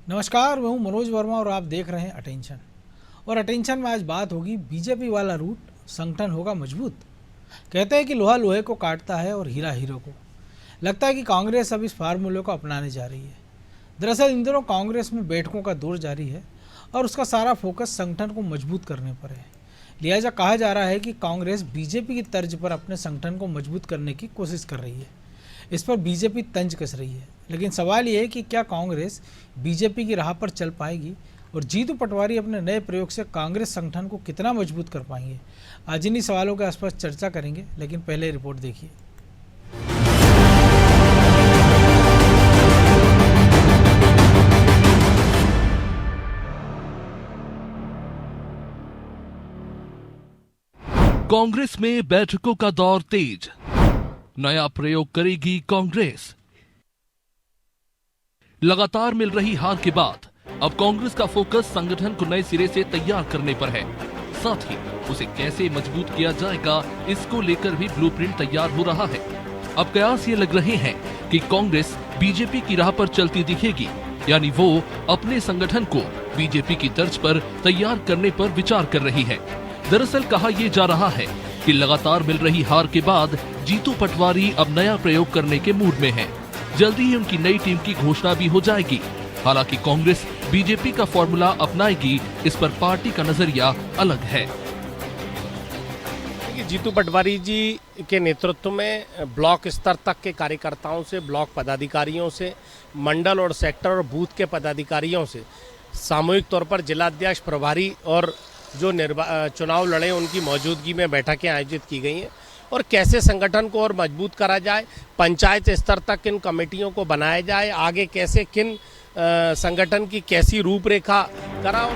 नमस्कार, मैं हूं मनोज वर्मा और आप देख रहे हैं अटेंशन। और अटेंशन में आज बात होगी बीजेपी वाला रूट, संगठन होगा मजबूत। कहते हैं कि लोहा लोहे को काटता है और हीरा हीरो को। लगता है कि कांग्रेस अब इस फार्मूले को अपनाने जा रही है। दरअसल इन दिनों कांग्रेस में बैठकों का दौर जारी है और उसका सारा फोकस संगठन को मजबूत करने पर है। लिहाजा कहा जा रहा है कि कांग्रेस बीजेपी की तर्ज पर अपने संगठन को मजबूत करने की कोशिश कर रही है। इस पर बीजेपी तंज कस रही है, लेकिन सवाल ये है कि क्या कांग्रेस बीजेपी की राह पर चल पाएगी और जीतू पटवारी अपने नए प्रयोग से कांग्रेस संगठन को कितना मजबूत कर पाएंगे। आज इन्हीं सवालों के आसपास चर्चा करेंगे, लेकिन पहले रिपोर्ट देखिए। कांग्रेस में बैठकों का दौर तेज, नया प्रयोग करेगी कांग्रेस। लगातार मिल रही हार के बाद अब कांग्रेस का फोकस संगठन को नए सिरे से तैयार करने पर है। साथ ही उसे कैसे मजबूत किया जाएगा, इसको लेकर भी ब्लूप्रिंट तैयार हो रहा है। अब कयास ये लग रहे हैं कि कांग्रेस बीजेपी की राह पर चलती दिखेगी, यानी वो अपने संगठन को बीजेपी की तर्ज पर तैयार करने पर विचार कर रही है। दरअसल कहा यह जा रहा है कि लगातार मिल रही हार के बाद जीतू पटवारी अब नया प्रयोग करने के मूड में हैं। जल्दी ही उनकी नई टीम की घोषणा भी हो जाएगी। हालांकि कांग्रेस बीजेपी का फॉर्मूला अपनाएगी, इस पर पार्टी का नजरिया अलग है। जीतू पटवारी जी के नेतृत्व में ब्लॉक स्तर तक के कार्यकर्ताओं से, ब्लॉक पदाधिकारियों से, मंडल और सेक्टर और बूथ के पदाधिकारियों से सामूहिक तौर पर जिलाध्यक्ष, प्रभारी और जो चुनाव लड़े उनकी मौजूदगी में बैठकें आयोजित की गई हैं और कैसे संगठन को और मजबूत करा जाए, पंचायत स्तर तक किन कमेटियों को बनाया जाए, आगे कैसे किन संगठन की कैसी रूपरेखा कराओ।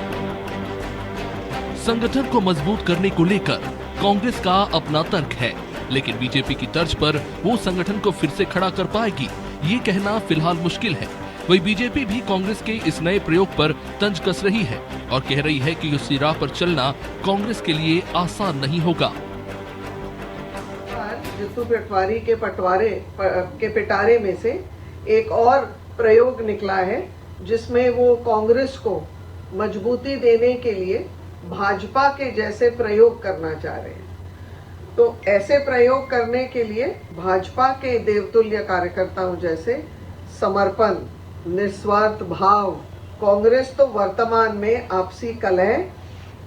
संगठन को मजबूत करने को लेकर कांग्रेस का अपना तर्क है, लेकिन बीजेपी की तर्ज पर वो संगठन को फिर से खड़ा कर पाएगी, ये कहना फिलहाल मुश्किल है। वही बीजेपी भी कांग्रेस के इस नए प्रयोग पर तंज कस रही है और कह रही है कि उसी राह पर चलना कांग्रेस के लिए आसान नहीं होगा। जीतू पटवारी के पिटारे में से एक और प्रयोग निकला है, जिसमें वो कांग्रेस को मजबूती देने के लिए भाजपा के जैसे प्रयोग करना चाह रहे हैं। तो ऐसे प्रयोग करने के लिए भाजपा के देवतुल्य कार्यकर्ताओं जैसे समर्पण, निस्वार्थ भाव, कांग्रेस तो वर्तमान में आपसी कलह,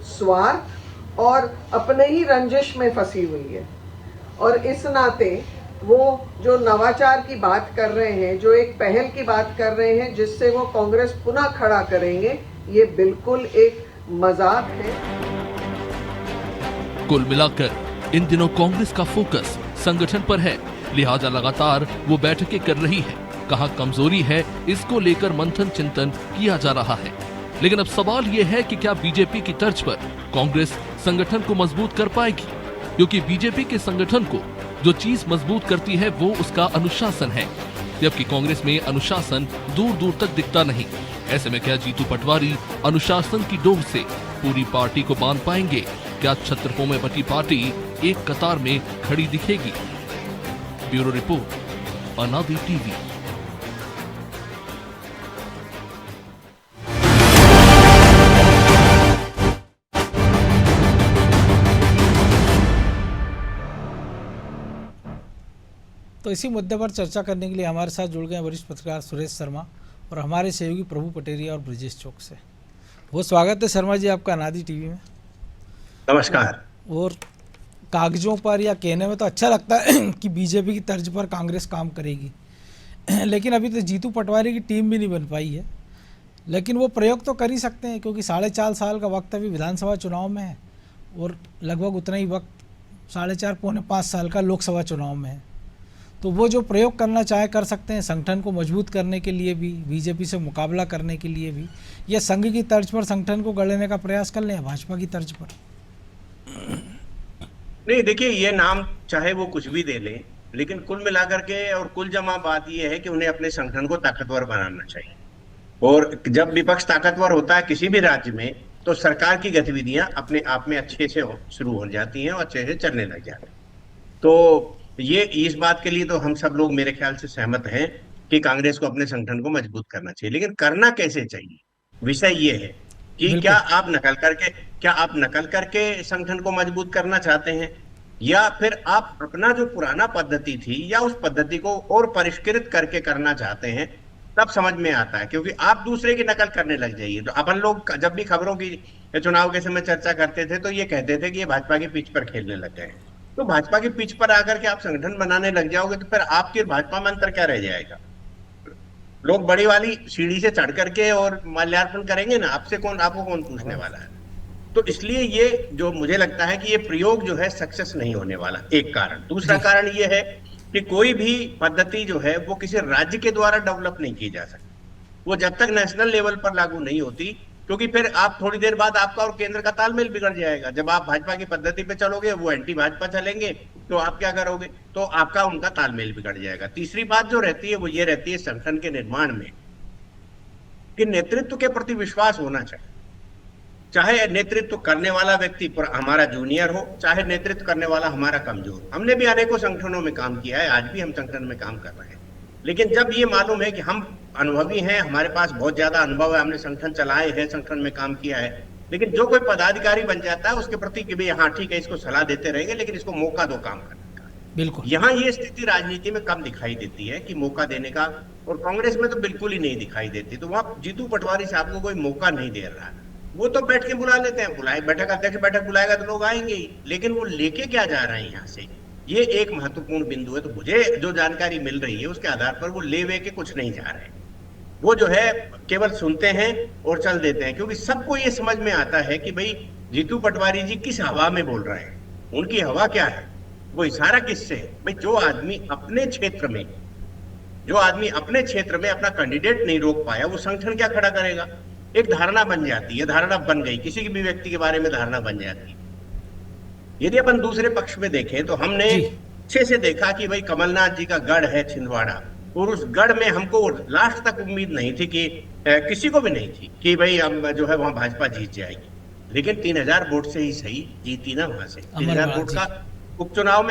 स्वार्थ और अपने ही रंजिश में फंसी हुई है। और इस नाते वो जो नवाचार की बात कर रहे हैं, जो एक पहल की बात कर रहे हैं जिससे वो कांग्रेस पुनः खड़ा करेंगे, ये बिल्कुल एक मजाक है। कुल मिलाकर इन दिनों कांग्रेस का फोकस संगठन पर है, लिहाजा लगातार वो बैठकें कर रही है। कहां कमजोरी है, इसको लेकर मंथन चिंतन किया जा रहा है। लेकिन अब सवाल ये है कि क्या बीजेपी की तर्ज पर कांग्रेस संगठन को मजबूत कर पाएगी, क्योंकि बीजेपी के संगठन को जो चीज मजबूत करती है वो उसका अनुशासन है, जबकि कांग्रेस में अनुशासन दूर दूर तक दिखता नहीं। ऐसे में क्या जीतू पटवारी अनुशासन की डोर से पूरी पार्टी को बांध पाएंगे? क्या छत्रपों में बटी पार्टी एक कतार में खड़ी दिखेगी? ब्यूरो रिपोर्ट, अनादि टीवी। तो इसी मुद्दे पर चर्चा करने के लिए हमारे साथ जुड़ गए वरिष्ठ पत्रकार सुरेश शर्मा और हमारे सहयोगी प्रभु पटेरिया और ब्रजेश चौक से। बहुत स्वागत है शर्मा जी आपका अनादि टीवी में। नमस्कार। और कागजों पर या कहने में तो अच्छा लगता है कि बीजेपी की तर्ज पर कांग्रेस काम करेगी, लेकिन अभी तो जीतू पटवारी की टीम भी नहीं बन पाई है। लेकिन वो प्रयोग तो कर ही सकते हैं, क्योंकि 4.5 साल का वक्त अभी विधानसभा चुनाव में है और लगभग उतना ही वक्त 4.5 पौने 5 साल का लोकसभा चुनाव में है। तो वो जो प्रयोग करना चाहे कर सकते हैं, संगठन को मजबूत करने के लिए भी, बीजेपी से मुकाबला करने के लिए भी, या संघ की तर्ज पर संगठन को गढ़ने का प्रयास कर लें भाजपा की तर्ज पर। नहीं, देखिए, ये नाम चाहे वो कुछ भी दे लें, लेकिन कुल मिलाकर के और कुल जमा बात ये है कि उन्हें अपने संगठन को ताकतवर बनाना चाहिए। और जब विपक्ष ताकतवर होता है किसी भी राज्य में, तो सरकार की गतिविधियां अपने आप में अच्छे से शुरू हो जाती हैं और अच्छे से चलने लग जाती हैं। तो ये इस बात के लिए तो हम सब लोग मेरे ख्याल से सहमत हैं कि कांग्रेस को अपने संगठन को मजबूत करना चाहिए, लेकिन करना कैसे चाहिए, विषय ये है कि बिल्कुल। क्या आप नकल करके संगठन को मजबूत करना चाहते हैं, या फिर आप अपना जो पुराना पद्धति थी या उस पद्धति को और परिष्कृत करके करना चाहते हैं। तब समझ में आता है, क्योंकि आप दूसरे की नकल करने लग जाइए। तो अपन लोग जब भी खबरों की चुनाव के समय चर्चा करते थे तो ये कहते थे कि ये भाजपा की पिच पर खेलने लग गए हैं। तो भाजपा की पिच पर आकर के आप संगठन बनाने लग जाओगे तो फिर आपके भाजपा में अंतर क्या रह जाएगा। लोग बड़ी वाली सीढ़ी से चढ़ करके और माल्यार्पण करेंगे ना, आपको कौन पूछने वाला है। तो इसलिए ये जो मुझे लगता है कि ये प्रयोग जो है सक्सेस नहीं होने वाला, एक कारण। दूसरा कारण ये है कि कोई भी पद्धति जो है वो किसी राज्य के द्वारा डेवलप नहीं की जा सकती, वो जब तक नेशनल लेवल पर लागू नहीं होती, क्योंकि फिर आप थोड़ी देर बाद आपका और केंद्र का तालमेल बिगड़ जाएगा। जब आप भाजपा की पद्धति पे चलोगे, वो एंटी भाजपा चलेंगे, तो आप क्या करोगे, तो आपका उनका तालमेल बिगड़ जाएगा। तीसरी बात जो रहती है वो ये रहती है संगठन के निर्माण में कि नेतृत्व के प्रति विश्वास होना चाहिए। चाहे नेतृत्व करने वाला व्यक्ति हमारा जूनियर हो, चाहे नेतृत्व करने वाला हमारा कमजोर। हमने भी अनेकों संगठनों में काम किया है, आज भी हम संगठन में काम कर रहे हैं, लेकिन जब ये मालूम है कि हम अनुभवी हैं, हमारे पास बहुत ज्यादा अनुभव है, हमने संगठन चलाए हैं, संगठन में काम किया है, लेकिन जो कोई पदाधिकारी बन जाता है उसके प्रति कि भाई हाँ ठीक है, इसको सलाह देते रहेंगे, लेकिन इसको मौका दो काम करने का। बिल्कुल। यहाँ ये स्थिति राजनीति में कम दिखाई देती है कि मौका देने का, और कांग्रेस में तो बिल्कुल ही नहीं दिखाई देती। तो वहां जीतू पटवारी साहब को कोई मौका नहीं दे रहा है। वो तो बैठ के बुला लेते हैं, बैठक अध्यक्ष बैठक बुलाएगा तो लोग आएंगे ही, लेकिन वो लेके क्या जा रहे हैं यहाँ से, ये एक महत्वपूर्ण बिंदु है। तो मुझे जो जानकारी मिल रही है उसके आधार पर वो ले के कुछ नहीं जा रहे, वो जो है केवल सुनते हैं और चल देते हैं, क्योंकि सबको ये समझ में आता है कि भाई जीतू पटवारी जी किस हवा में बोल रहे हैं, उनकी हवा क्या है, वो इशारा किससे है। भाई जो आदमी अपने क्षेत्र में अपना कैंडिडेट नहीं रोक पाया, वो संगठन क्या खड़ा करेगा। एक धारणा बन जाती है, धारणा बन गई, किसी भी व्यक्ति के बारे में धारणा बन जाती है। यदि अपन दूसरे पक्ष में देखें तो हमने अच्छे से देखा कि भाई कमलनाथ जी का गढ़ है छिंदवाड़ा, और उस गढ़ में हमको लास्ट तक उम्मीद नहीं थी कि किसी को भी नहीं थी कि भाई हम जो है वहां भाजपा जीत जाएगी, लेकिन 3000 वोट से ही सही जीती ना वहां से। 3000 वोट का उपचुनाव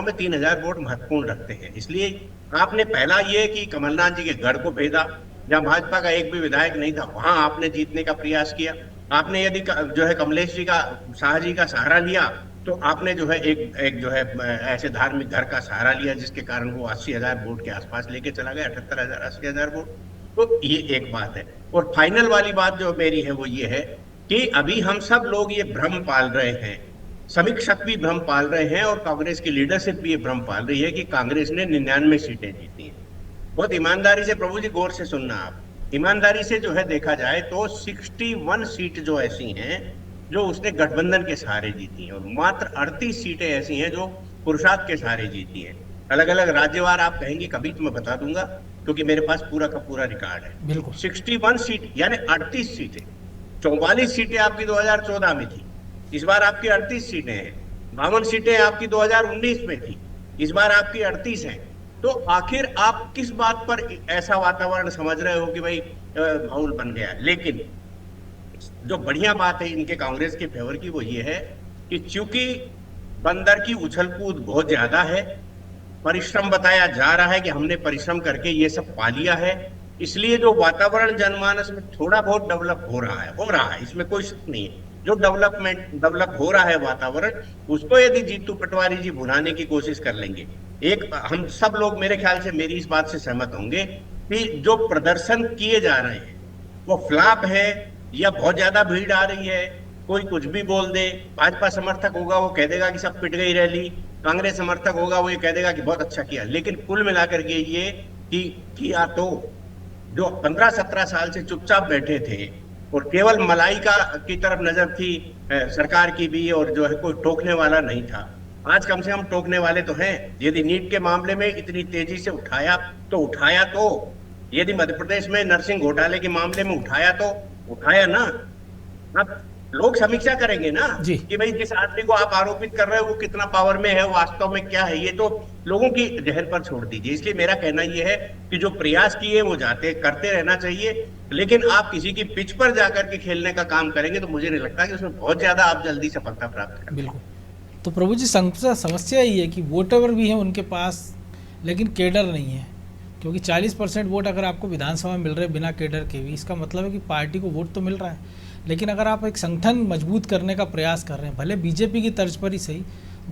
में 3000 वोट महत्वपूर्ण रखते हैं। इसलिए आपने पहला ये कि कमलनाथ जी के गढ़ को भेदा, जहां भाजपा का एक भी विधायक नहीं था, वहां आपने जीतने का प्रयास किया। आपने यदि जो है कमलेश जी का, शाह जी का सहारा लिया, तो आपने जो है एक जो है ऐसे धार्मिक घर का सहारा लिया जिसके कारण वो 80,000 वोट के आसपास लेके चला गया, 78,000 80,000 वोट। तो ये एक बात है। और फाइनल वाली बात जो मेरी है वो ये है कि अभी हम सब लोग ये भ्रम पाल रहे हैं, समीक्षक भी भ्रम पाल रहे हैं और कांग्रेस की लीडरशिप भी ये भ्रम पाल रही है कि कांग्रेस ने 99 सीटें जीती हैं। बहुत ईमानदारी से प्रभु जी गौर से सुनना, आप ईमानदारी से जो है देखा जाए तो 61 सीट जो ऐसी हैं जो उसने गठबंधन के सहारे जीती हैं, और मात्र 38 सीटें ऐसी हैं जो पुरुषार्थ के सहारे जीती हैं। अलग अलग राज्यवार आप कहेंगे कभी तो मैं बता दूंगा, क्योंकि मेरे पास पूरा का पूरा रिकॉर्ड है। बिल्कुल। 61 सीट यानी 38 सीटें, 44 सीटें आपकी 2014 में थी, इस बार आपकी 38 सीटें हैं। 52 सीटें आपकी 2019 में थी, इस बार आपकी 38 हैं। तो आखिर आप किस बात पर ऐसा वातावरण समझ रहे हो कि भाई माहौल बन गया। लेकिन जो बढ़िया बात है इनके कांग्रेस के फेवर की वो ये है कि चूंकि बंदर की उछल कूद बहुत ज्यादा है, परिश्रम बताया जा रहा है कि हमने परिश्रम करके ये सब पा लिया है, इसलिए जो वातावरण जनमानस में थोड़ा बहुत डेवलप हो रहा है, इसमें कोई शक नहीं है। जो डेवलप हो रहा है वातावरण, उसको यदि जीतू पटवारी जी भुनाने की कोशिश कर लेंगे, हम सब लोग मेरे ख्याल से मेरी इस बात से सहमत होंगे कि जो प्रदर्शन किए जा रहे हैं वो फ्लॉप है या बहुत ज्यादा भीड़ आ रही है, कोई कुछ भी बोल दे। भाजपा समर्थक होगा वो कह देगा कि सब पिट गई रैली, कांग्रेस समर्थक होगा वो ये कह देगा कि बहुत अच्छा किया। लेकिन कुल मिलाकर के ये किया तो जो 15-17 साल से चुपचाप बैठे थे और केवल मलाई की तरफ नजर थी सरकार की भी, और जो है कोई टोकने वाला नहीं था, आज कम से कम टोकने वाले तो हैं। यदि नीट के मामले में इतनी तेजी से उठाया तो यदि मध्य प्रदेश में नरसिंह घोटाले के मामले में उठाया ना। अब लोग समीक्षा करेंगे ना कि भाई जिस आदमी को आप आरोपित कर रहे हो वो कितना पावर में है, वास्तव में क्या है, ये तो लोगों की जहर पर छोड़ दीजिए। इसलिए मेरा कहना ये है कि जो प्रयास किए वो करते रहना चाहिए, लेकिन आप किसी की पिच पर जाकर के खेलने का काम करेंगे तो मुझे नहीं लगता कि उसमें बहुत ज्यादा आप जल्दी सफलता प्राप्त करेंगे। बिल्कुल। तो प्रभु जी समस्या ही है कि वोटर भी हैं उनके पास, लेकिन केडर नहीं है, क्योंकि 40% वोट अगर आपको विधानसभा में मिल रहे बिना केडर के भी, इसका मतलब है कि पार्टी को वोट तो मिल रहा है। लेकिन अगर आप एक संगठन मजबूत करने का प्रयास कर रहे हैं, भले बीजेपी की तर्ज पर ही सही,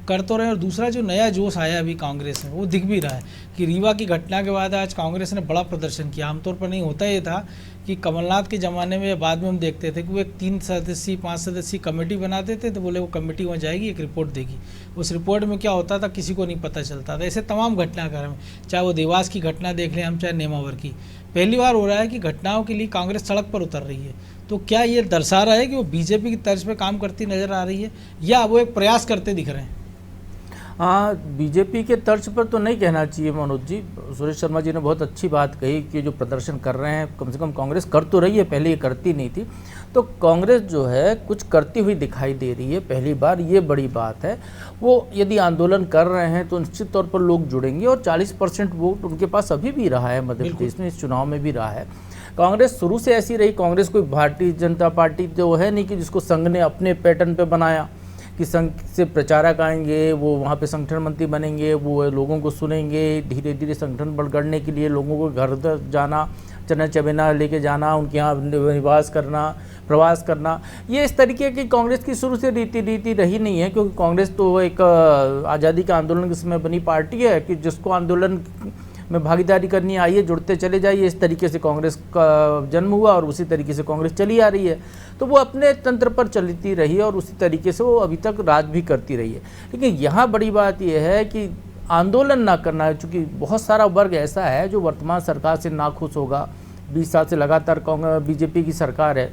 कर तो रहे हैं। और दूसरा जो नया जोश आया अभी कांग्रेस में, वो दिख भी रहा है कि रीवा की घटना के बाद आज कांग्रेस ने बड़ा प्रदर्शन किया। आमतौर पर नहीं होता ये था कि कमलनाथ के ज़माने में या बाद में हम देखते थे कि वो एक 3 सदस्यीय 5 सदस्यीय कमेटी बनाते थे, तो बोले वो कमेटी वहाँ जाएगी, एक रिपोर्ट देगी। उस रिपोर्ट में क्या होता था किसी को नहीं पता चलता था। ऐसे तमाम घटनाक्रम में, चाहे वो देवास की घटना देख लें हम, चाहे नेमावर की, पहली बार हो रहा है कि घटनाओं के लिए कांग्रेस सड़क पर उतर रही है। तो क्या ये दर्शा रहा है कि वो बीजेपी की तर्ज पर काम करती नजर आ रही है, या वो एक प्रयास करते दिख रहे हैं? हाँ, बीजेपी के तर्ज पर तो नहीं कहना चाहिए मनोज जी। सुरेश शर्मा जी ने बहुत अच्छी बात कही कि जो प्रदर्शन कर रहे हैं, कम से कम कांग्रेस कर तो रही है, पहले ये करती नहीं थी। तो कांग्रेस जो है कुछ करती हुई दिखाई दे रही है पहली बार, ये बड़ी बात है। वो यदि आंदोलन कर रहे हैं तो निश्चित तौर पर लोग जुड़ेंगे, और 40% वोट उनके पास अभी भी रहा है मध्य प्रदेश में, इस चुनाव में भी रहा है। कांग्रेस शुरू से ऐसी रही। कांग्रेस कोई भारतीय जनता पार्टी तो है नहीं कि जिसको संघ ने अपने पैटर्न पे बनाया कि संघ से प्रचारक आएंगे, वो वहाँ पे संगठन मंत्री बनेंगे, वो लोगों को सुनेंगे, धीरे धीरे संगठन बढ़ाने के लिए लोगों को घर जाना, चना चबेना लेके जाना, उनके यहाँ निवास करना, प्रवास करना, ये इस तरीके की कांग्रेस की शुरू से रीति रही नहीं है। क्योंकि कांग्रेस तो एक आज़ादी के आंदोलन के समय बनी पार्टी है कि जिसको आंदोलन में भागीदारी करनी आइए, जुड़ते चले जाइए, इस तरीके से कांग्रेस का जन्म हुआ और उसी तरीके से कांग्रेस चली आ रही है। तो वो अपने तंत्र पर चलती रही है और उसी तरीके से वो अभी तक राज भी करती रही है। लेकिन यहाँ बड़ी बात यह है कि आंदोलन ना करना है, चूँकि बहुत सारा वर्ग ऐसा है जो वर्तमान सरकार से नाखुश होगा। 20 साल से लगातार बीजेपी की सरकार है,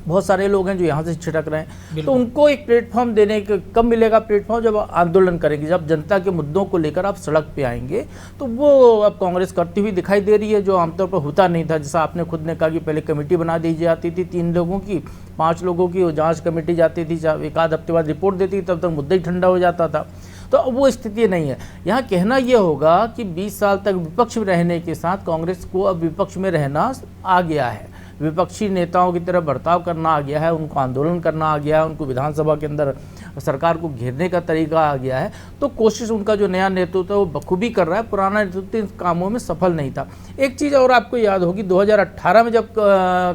बहुत सारे लोग हैं जो यहाँ से छिटक रहे हैं। तो उनको एक प्लेटफॉर्म देने के, कब मिलेगा प्लेटफॉर्म? जब आंदोलन करेंगे, जब जनता के मुद्दों को लेकर आप सड़क पे आएंगे। तो वो अब कांग्रेस करती हुई दिखाई दे रही है, जो आमतौर पर होता नहीं था। जैसा आपने खुद ने कहा कि पहले कमेटी बना दी जाती थी 3 लोगों की, 5 लोगों की, वो जाँच कमेटी जाती थी, एक आध हफ्ते बाद रिपोर्ट देती थी, तब तक मुद्दा ही ठंडा हो जाता था। तो अब वो स्थिति नहीं है। यहाँ कहना ये होगा कि 20 साल तक विपक्ष में रहने के साथ कांग्रेस को अब विपक्ष में रहना आ गया है, विपक्षी नेताओं की तरह बर्ताव करना आ गया है, उनको आंदोलन करना आ गया है, उनको विधानसभा के अंदर सरकार को घेरने का तरीका आ गया है। तो कोशिश उनका जो नया नेतृत्व है वो बखूबी कर रहा है, पुराना नेतृत्व इन कामों में सफल नहीं था। एक चीज़ और आपको याद होगी, 2018 में जब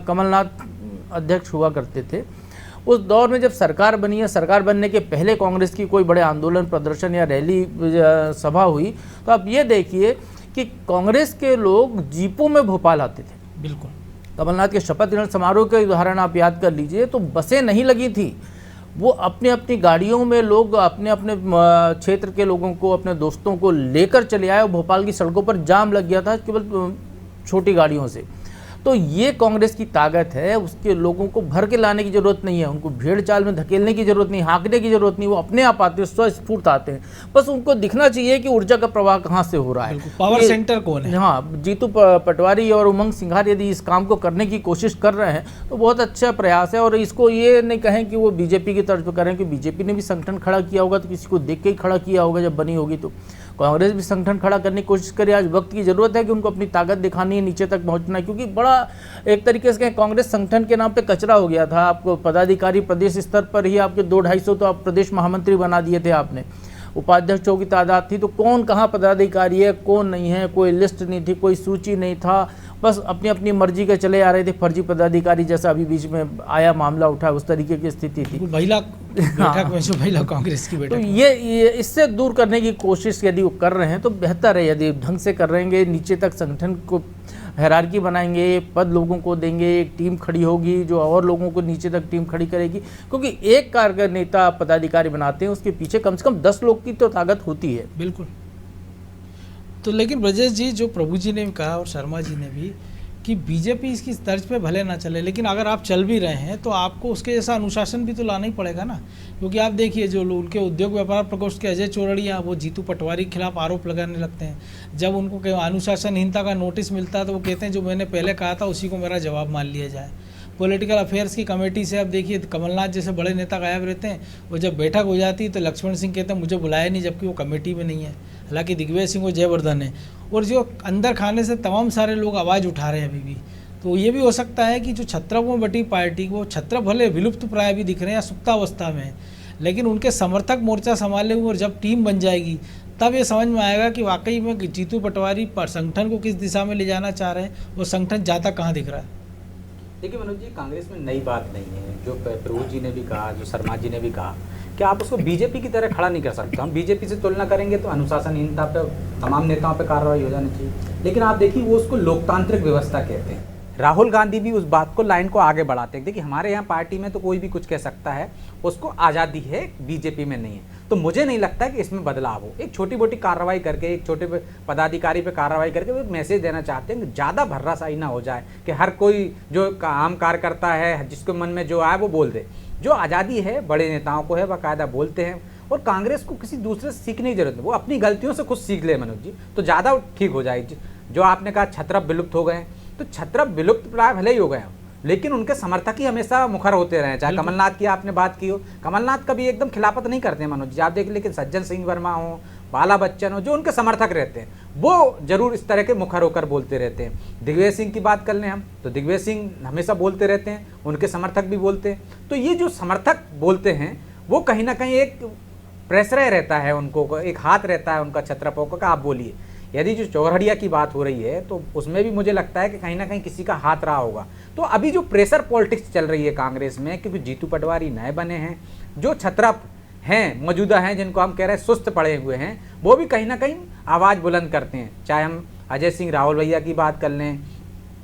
कमलनाथ अध्यक्ष हुआ करते थे, उस दौर में जब सरकार बनी है, सरकार बनने के पहले कांग्रेस की कोई बड़े आंदोलन, प्रदर्शन या रैली, सभा हुई, तो आप ये देखिए कि कांग्रेस के लोग जीपों में भोपाल आते थे। बिल्कुल, कमलनाथ के शपथ ग्रहण समारोह के उदाहरण आप याद कर लीजिए, तो बसें नहीं लगी थी, वो अपनी अपनी गाड़ियों में लोग अपने अपने क्षेत्र के लोगों को, अपने दोस्तों को लेकर चले आए। भोपाल की सड़कों पर जाम लग गया था केवल छोटी गाड़ियों से। तो ये कांग्रेस की ताकत है, उसके लोगों को भर के लाने की जरूरत नहीं है, उनको भीड़ चाल में धकेलने की जरूरत नहीं, हाँकने की जरूरत नहीं, वो अपने आप आते हैं, स्वस्फूर्त आते हैं। बस उनको दिखना चाहिए कि ऊर्जा का प्रवाह कहाँ से हो रहा है, पावर सेंटर कौन है। हाँ, जीतू पटवारी और उमंग सिंघार यदि इस काम को करने की कोशिश कर रहे हैं तो बहुत अच्छा प्रयास है। और इसको ये नहीं कहें कि वो बीजेपी की तर्ज पर करें, कि बीजेपी ने भी संगठन खड़ा किया होगा तो किसी को देख के ही खड़ा किया होगा जब बनी होगी। तो कांग्रेस भी संगठन खड़ा करने की कोशिश करे। आज वक्त की जरूरत है कि उनको अपनी ताकत दिखानी है, नीचे तक पहुंचना है, क्योंकि बड़ा एक तरीके से कांग्रेस संगठन के नाम पे कचरा हो गया था। आपको पदाधिकारी प्रदेश स्तर पर ही आपके 200-250 तो आप प्रदेश महामंत्री बना दिए थे आपने, उपाध्यक्षों की तादाद थी, तो कौन कहाँ पदाधिकारी है कौन नहीं है, कोई लिस्ट नहीं थी, कोई सूची नहीं था, बस अपनी अपनी मर्जी के चले आ रहे थे फर्जी पदाधिकारी, जैसा अभी बीच में आया मामला उठा, उस तरीके की स्थिति थी। महिला बैठक में जो महिला कांग्रेस की बैठक, तो ये इससे दूर करने की कोशिश यदि वो कर रहे हैं तो बेहतर है। यदि ढंग से कर रहेंगे, नीचे तक संगठन को हायरार्की बनाएंगे, पद लोगों को देंगे, एक टीम खड़ी होगी जो और लोगों को नीचे तक टीम खड़ी करेगी, क्योंकि एक कारगर नेता पदाधिकारी बनाते हैं, उसके पीछे कम से कम 10 लोग की तो ताकत होती है। बिल्कुल। तो लेकिन ब्रजेश जी, जो प्रभु जी ने कहा और शर्मा जी ने भी, कि बीजेपी इसकी तर्ज पे भले ना चले, लेकिन अगर आप चल भी रहे हैं तो आपको उसके जैसा अनुशासन भी तो लाना ही पड़ेगा ना। क्योंकि आप देखिए, जो उनके उद्योग व्यापार प्रकोष्ठ के अजय चौरड़िया, वो जीतू पटवारी के खिलाफ आरोप लगाने लगते हैं। जब उनको अनुशासनहीनता का नोटिस मिलता है तो वो कहते हैं जो मैंने पहले कहा था उसी को मेरा जवाब मान लिया जाए। पॉलिटिकल अफेयर्स की कमेटी से आप देखिए, कमलनाथ जैसे बड़े नेता गायब रहते हैं, वो जब बैठक हो जाती है तो लक्ष्मण सिंह कहते हैं मुझे बुलाया नहीं, जबकि वो कमेटी में नहीं है। हालांकि दिग्विजय सिंह और जयवर्धन है, और जो अंदर खाने से तमाम सारे लोग आवाज़ उठा रहे हैं अभी भी। तो ये भी हो सकता है कि जो छत्रपों में बटी पार्टी, वो छत्र भले विलुप्त प्राय भी दिख रहे हैं या सुप्तावस्था में, लेकिन उनके समर्थक मोर्चा संभाले हुए, और जब टीम बन जाएगी तब ये समझ में आएगा कि वाकई में जीतू पटवारी पर संगठन को किस दिशा में ले जाना चाह रहे हैं, वो संगठन जाता कहाँ दिख रहा है। देखिए मनोज जी, कांग्रेस में नई बात नहीं है। जो प्रभु जी ने भी कहा, जो शर्मा जी ने भी कहा कि आप उसको बीजेपी की तरह खड़ा नहीं कर सकते। हम बीजेपी से तुलना करेंगे तो अनुशासनहीनता पे तमाम नेताओं पे कार्रवाई हो जानी चाहिए, लेकिन आप देखिए वो उसको लोकतांत्रिक व्यवस्था कहते हैं। राहुल गांधी भी उस बात को, लाइन को आगे बढ़ाते हैं। देखिए हमारे यहाँ पार्टी में तो कोई भी कुछ कह सकता है, उसको आज़ादी है, बीजेपी में नहीं है। तो मुझे नहीं लगता कि इसमें बदलाव हो। एक छोटी मोटी कार्रवाई करके, एक छोटे पदाधिकारी पे कार्रवाई करके वो मैसेज देना चाहते हैं कि ज़्यादा भर्रासाई ना हो जाए, कि हर कोई जो आम कार्यकर्ता है जिसके मन में जो आए वो बोल दे। जो आज़ादी है बड़े नेताओं को है, बाकायदा बोलते हैं। और कांग्रेस को किसी दूसरे से सीखने की जरूरत नहीं, वो अपनी गलतियों से खुद सीख ले मनोज जी, तो ज़्यादा ठीक हो जाएगी। जो आपने कहा छत्रप विलुप्त हो गए, तो छत्रप विलुप्त प्राय भले ही हो गए, लेकिन उनके समर्थक ही हमेशा मुखर होते रहे। चाहे कमलनाथ की आपने बात की हो, कमलनाथ कभी एकदम खिलाफत नहीं करते हैं मनोज जी, आप देख, लेकिन सज्जन सिंह वर्मा हो, बाला बच्चन हो, जो उनके समर्थक रहते हैं, वो जरूर इस तरह के मुखर होकर बोलते रहते हैं। दिग्विजय सिंह की बात कर लें हम, तो दिग्विजय सिंह हमेशा बोलते रहते हैं, उनके समर्थक भी बोलते हैं। तो ये जो समर्थक बोलते हैं वो कहीं ना कहीं एक प्रेशर रहता है, उनको एक हाथ रहता है उनका छत्रपों का, आप बोलिए। यदि जो चौरहड़िया की बात हो रही है तो उसमें भी मुझे लगता है कि कहीं ना कहीं किसी का हाथ रहा होगा। तो अभी जो प्रेशर पॉलिटिक्स चल रही है कांग्रेस में, क्योंकि जीतू पटवारी नए बने हैं, जो छत्रप हैं मौजूदा हैं, जिनको हम कह रहे हैं सुस्त पड़े हुए हैं, वो भी कहीं ना कहीं आवाज़ बुलंद करते हैं। चाहे हम अजय सिंह राहुल भैया की बात कर लें,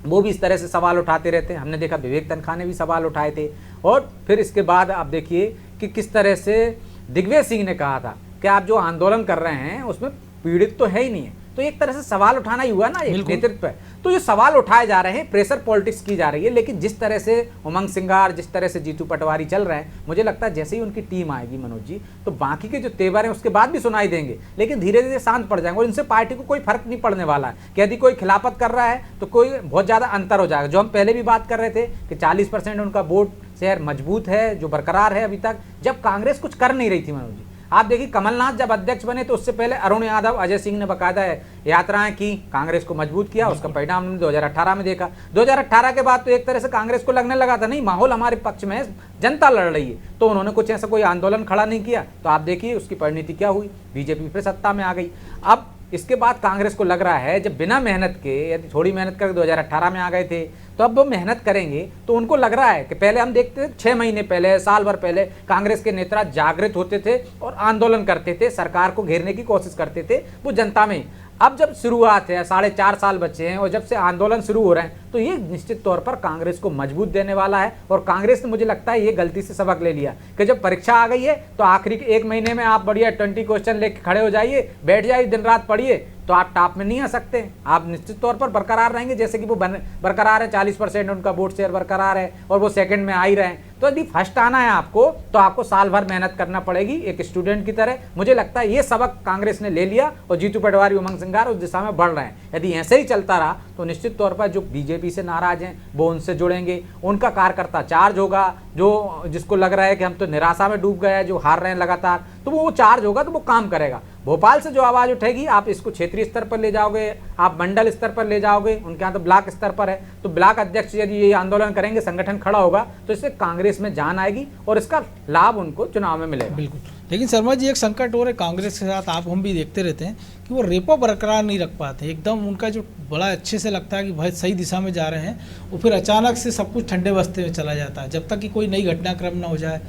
वो भी इस तरह से सवाल उठाते रहते हैं। हमने देखा विवेक तनखा ने भी सवाल उठाए थे। और फिर इसके बाद आप देखिए कि किस तरह से दिग्विजय सिंह ने कहा था कि आप जो आंदोलन कर रहे हैं उसमें पीड़ित तो है ही नहीं है। तो एक तरह से सवाल उठाना ही हुआ ना एक नेतृत्व पे। तो ये सवाल उठाए जा रहे हैं, प्रेशर पॉलिटिक्स की जा रही है। लेकिन जिस तरह से उमंग सिंगार, जिस तरह से जीतू पटवारी चल रहे हैं, मुझे लगता है जैसे ही उनकी टीम आएगी मनोज जी, तो बाकी के जो तेवर हैं उसके बाद भी सुनाई देंगे, लेकिन धीरे धीरे शांत पड़ जाएंगे। और इनसे पार्टी को कोई फर्क नहीं पड़ने वाला है कि यदि कोई खिलाफत कर रहा है तो कोई बहुत ज़्यादा अंतर हो जाएगा। जो हम पहले भी बात कर रहे थे कि 40% उनका वोट शेयर मजबूत है, जो बरकरार है अभी तक, जब कांग्रेस कुछ कर नहीं रही थी मनोज जी। आप देखिए कमलनाथ जब अध्यक्ष बने तो उससे पहले अरुण यादव, अजय सिंह ने बाकायदा यात्राएं की, कांग्रेस को मजबूत किया। उसका परिणाम हमने 2018 में देखा। 2018 के बाद तो एक तरह से कांग्रेस को लगने लगा था नहीं, माहौल हमारे पक्ष में है, जनता लड़ रही है, तो उन्होंने कुछ ऐसा कोई आंदोलन खड़ा नहीं किया। तो आप देखिए उसकी परिणति क्या हुई, बीजेपी फिर सत्ता में आ गई। अब इसके बाद कांग्रेस को लग रहा है जब बिना मेहनत के, यदि थोड़ी मेहनत करके 2018 में आ गए थे, तो अब वो मेहनत करेंगे तो उनको लग रहा है कि पहले हम देखते थे 6 महीने पहले, साल भर पहले कांग्रेस के नेता जागृत होते थे और आंदोलन करते थे, सरकार को घेरने की कोशिश करते थे वो जनता में। अब जब शुरुआत है, 4.5 साल बचे हैं और जब से आंदोलन शुरू हो रहे हैं, तो ये निश्चित तौर पर कांग्रेस को मजबूत देने वाला है। और कांग्रेस ने मुझे लगता है ये गलती से सबक ले लिया कि जब परीक्षा आ गई है तो आखिरी के 1 महीने में आप बढ़िया 20 क्वेश्चन लेके खड़े हो जाइए, बैठ जाइए, दिन रात पढ़िए, तो आप टॉप में नहीं आ सकते। आप निश्चित तौर पर बरकरार रहेंगे, जैसे कि वो बरकरार है, 40% उनका वोट शेयर बरकरार है और वो सेकंड में आ ही रहे हैं। तो यदि फर्स्ट आना है आपको तो आपको साल भर मेहनत करना पड़ेगी एक स्टूडेंट की तरह। मुझे लगता है ये सबक कांग्रेस ने ले लिया और जीतू पटवारी, उमंग सिंगार उस दिशा में बढ़ रहे हैं। यदि ऐसे ही चलता रहा तो निश्चित तौर पर जो बीजेपी से नाराज हैं वो उनसे जुड़ेंगे, उनका कार्यकर्ता चार्ज होगा, जो जिसको लग रहा है कि हम तो निराशा में डूब गए हैं, जो हार रहे हैं लगातार, तो वो चार्ज होगा तो वो काम करेगा। भोपाल से जो आवाज़ उठेगी आप इसको क्षेत्रीय स्तर पर ले जाओगे, आप मंडल स्तर पर ले जाओगे, उनके यहाँ तो ब्लॉक स्तर पर है, तो ब्लॉक अध्यक्ष यदि ये आंदोलन करेंगे, संगठन खड़ा होगा, तो इससे कांग्रेस में जान आएगी और इसका लाभ उनको चुनाव में मिलेगा। बिल्कुल। लेकिन शर्मा जी एक संकट और है कांग्रेस के साथ, आप हम भी देखते रहते हैं कि वो रेपो बरकरार नहीं रख पाते एकदम। उनका जो बड़ा अच्छे से लगता है कि भाई सही दिशा में जा रहे हैं, वो फिर अचानक से सब कुछ ठंडे बस्ते में चला जाता है जब तक कि कोई नई घटनाक्रम ना हो जाए।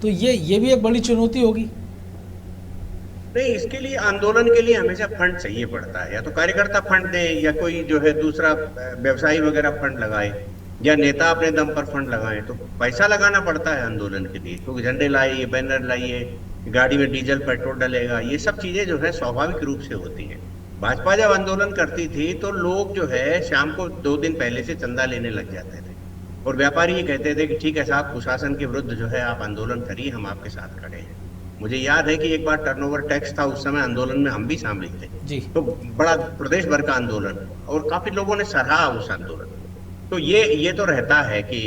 तो ये भी एक बड़ी चुनौती होगी। नहीं, इसके लिए आंदोलन के लिए हमेशा फंड चाहिए पड़ता है, या तो कार्यकर्ता फंड दे, या कोई जो है दूसरा व्यवसायी वगैरह फंड लगाए, या नेता अपने दम पर फंड लगाए। तो पैसा लगाना पड़ता है आंदोलन के लिए, क्योंकि झंडे लाइए, बैनर लाइए, गाड़ी में डीजल पेट्रोल डलेगा, ये सब चीजें जो है स्वाभाविक रूप से होती हैं। भाजपा जब आंदोलन करती थी तो लोग जो है शाम को 2 दिन पहले से चंदा लेने लग जाते थे और व्यापारी ये कहते थे कि ठीक है साहब, कुशासन के विरुद्ध जो है आप आंदोलन करिए, हम आपके साथ खड़े हैं। मुझे याद है कि एक बार टर्नओवर टैक्स था, उस समय आंदोलन में हम भी शामिल थे जी। तो बड़ा प्रदेश भर का आंदोलन और काफी लोगों ने सराहा उस आंदोलन को। तो ये तो रहता है कि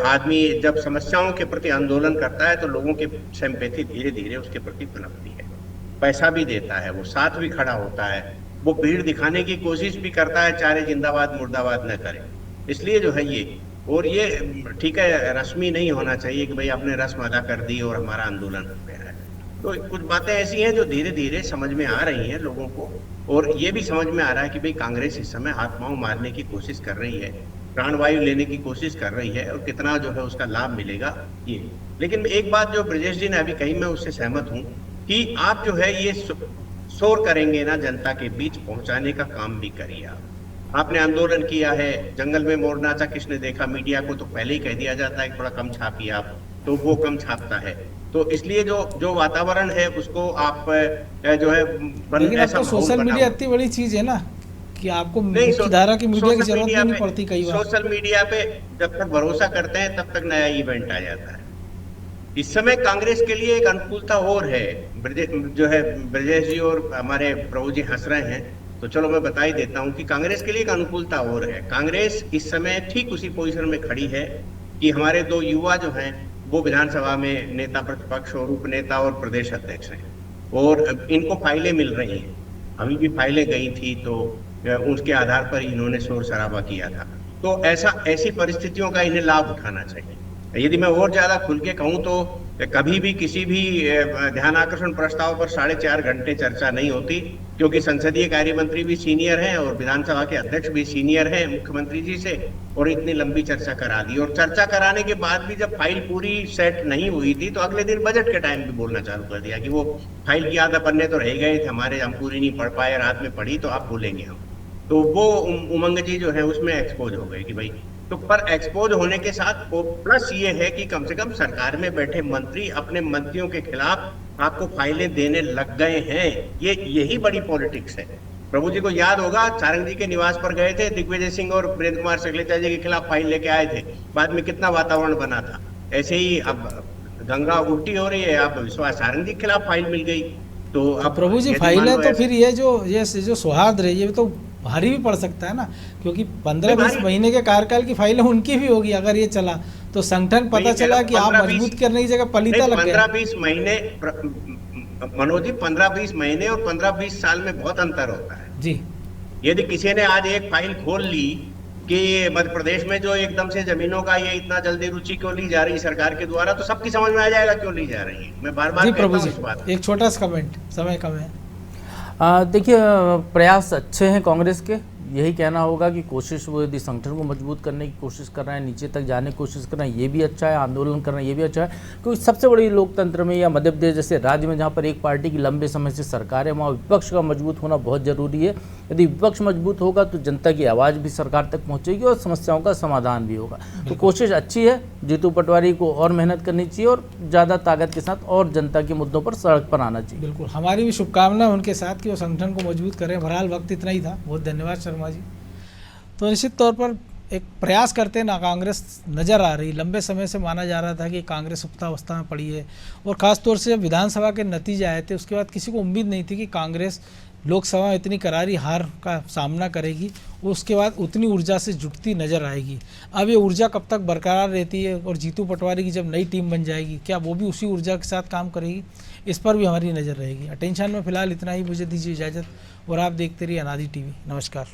आदमी जब समस्याओं के प्रति आंदोलन करता है तो लोगों की सिंपैथी धीरे धीरे उसके प्रति पनपती है, पैसा भी देता है, वो साथ भी खड़ा होता है, वो भीड़ दिखाने की कोशिश भी करता है, चाहे जिंदाबाद मुर्दाबाद न करे। इसलिए जो है ये ठीक है, रस्मी नहीं होना चाहिए कि भाई आपने रस्म अदा कर दी और हमारा आंदोलन हो गया है। तो कुछ बातें ऐसी हैं जो धीरे धीरे समझ में आ रही हैं लोगों को, और ये भी समझ में आ रहा है कि भाई कांग्रेस इस समय हाथ पांव मारने की कोशिश कर रही है, प्राणवायु लेने की कोशिश कर रही है, और कितना जो है उसका लाभ मिलेगा ये। लेकिन एक बात जो ब्रजेश जी ने अभी कही, मैं उससे सहमत हूँ कि आप जो है ये शोर करेंगे ना, जनता के बीच पहुंचाने का काम भी करिए आप। आपने आंदोलन किया है, जंगल में मोर नाचा किसने देखा, मीडिया को तो पहले ही कह दिया जाता है थोड़ा कम छापिए आप, तो वो कम छापता है। तो इसलिए जो वातावरण है उसको आप जो है लेकिन अब तो सोशल मीडिया इतनी बड़ी चीज है ना कि आपको मुख्य धारा की मीडिया की जरूरत भी नहीं पड़ती कई बार। सोशल मीडिया पे जब तक भरोसा करते हैं तब तक नया इवेंट आ जाता है। इस समय कांग्रेस के लिए एक अनुकूलता और है, जो है ब्रजेश जी और हमारे प्रभु जी हंस रहे हैं, तो चलो मैं बता ही देता हूं कि कांग्रेस के लिए एक अनुकूलता और है। कांग्रेस इस समय ठीक उसी पोजीशन में खड़ी है कि हमारे दो युवा जो हैं वो विधानसभा में नेता प्रतिपक्ष और उपनेता और प्रदेश अध्यक्ष हैं, और इनको फाइलें मिल रही हैं। अभी भी फाइलें गई थी तो उसके आधार पर इन्होंने शोर शराबा किया था। तो ऐसी परिस्थितियों का इन्हें लाभ उठाना चाहिए। यदि मैं और ज्यादा खुल के कहूं तो कभी भी किसी भी ध्यान आकर्षण प्रस्ताव पर 4.5 घंटे चर्चा नहीं होती, क्योंकि संसदीय कार्य मंत्री भी सीनियर हैं और विधानसभा के अध्यक्ष भी सीनियर हैं मुख्यमंत्री जी से, और इतनी लंबी चर्चा करा दी। और चर्चा कराने के बाद भी जब फाइल पूरी सेट नहीं हुई थी तो अगले दिन बजट के टाइम भी बोलना चालू कर दिया कि वो फाइल की आधा पन्ने तो रह गए थे हमारे, हम पूरी नहीं पढ़ पाए, रात में पढ़ी तो आप बोलेंगे हम। तो वो उमंग जी जो है उसमें एक्सपोज हो गए कि भाई, तो पर एक्सपोज होने के साथ प्लस ये है कि कम से कम सरकार में बैठे मंत्री अपने मंत्रियों के खिलाफ आपको फाइलें देने लग गए हैं। यही बड़ी पॉलिटिक्स है। प्रभु जी को याद होगा, सारंग जी के निवास पर गए थे, दिग्विजय सिंह और वीरेंद्र कुमार सखलेचा जी के खिलाफ फाइल लेके आए थे, बाद में कितना वातावरण बना था। ऐसे ही अब गंगा उल्टी हो रही है, आप विश्वास सारंग जी के खिलाफ फाइल मिल गई। तो अब प्रभु जी फाइल है तो फिर ये जो सौहार्द रही है तो भारी भी पड़ सकता है ना, क्योंकि 15-20 महीने के कार्यकाल की फाइलें उनकी भी होगी अगर ये चला तो। संगठन पता चला कि आप मजबूत करने की जगह पलीता लग गया। 15-20 महीने मनोज जी, 15-20 महीने और 15-20 साल में बहुत अंतर होता है जी। यदि किसी ने आज एक फाइल खोल ली कि मध्य प्रदेश में जो एकदम से जमीनों का ये इतना जल्दी रुचि क्यों ली जा रही है सरकार के द्वारा, तो सबकी समझ में आ जाएगा क्यों ली जा रही है। मैं बार बार कहता हूं इस बात। एक छोटा सा कमेंट, समय कम है। देखिए, प्रयास अच्छे हैं कांग्रेस के, यही कहना होगा कि कोशिश वो यदि संगठन को मजबूत करने की कोशिश कर रहे हैं, नीचे तक जाने की कोशिश कर रहे हैं, ये भी अच्छा है। आंदोलन कर रहे हैं, ये भी अच्छा है, क्योंकि सबसे बड़ी लोकतंत्र में या मध्य प्रदेश जैसे राज्य में जहाँ पर एक पार्टी की लंबे समय से सरकार है, वहाँ विपक्ष का मजबूत होना बहुत ज़रूरी है। यदि विपक्ष मजबूत होगा तो जनता की आवाज़ भी सरकार तक पहुँचेगी और समस्याओं का समाधान भी होगा। तो कोशिश अच्छी है, जीतू पटवारी को और मेहनत करनी चाहिए और ज़्यादा ताकत के साथ और जनता के मुद्दों पर सड़क पर आना चाहिए। बिल्कुल, हमारी भी शुभकामना उनके साथ कि वो संगठन को मजबूत करें। बहरहाल वक्त इतना ही था, बहुत धन्यवाद शर्मा जी। तो निश्चित तौर पर एक प्रयास करते ना कांग्रेस नज़र आ रही, लंबे समय से माना जा रहा था कि कांग्रेस सुप्तावस्था में पड़ी है, और ख़ासतौर से जब विधानसभा के नतीजे आए थे उसके बाद किसी को उम्मीद नहीं थी कि कांग्रेस लोकसभा में इतनी करारी हार का सामना करेगी, उसके बाद उतनी ऊर्जा से जुटती नज़र आएगी। अब ये ऊर्जा कब तक बरकरार रहती है, और जीतू पटवारी की जब नई टीम बन जाएगी क्या वो भी उसी ऊर्जा के साथ काम करेगी, इस पर भी हमारी नज़र रहेगी। अटेंशन में फिलहाल इतना ही, मुझे दीजिए इजाज़त, और आप देखते रहिए अनादि टीवी। नमस्कार।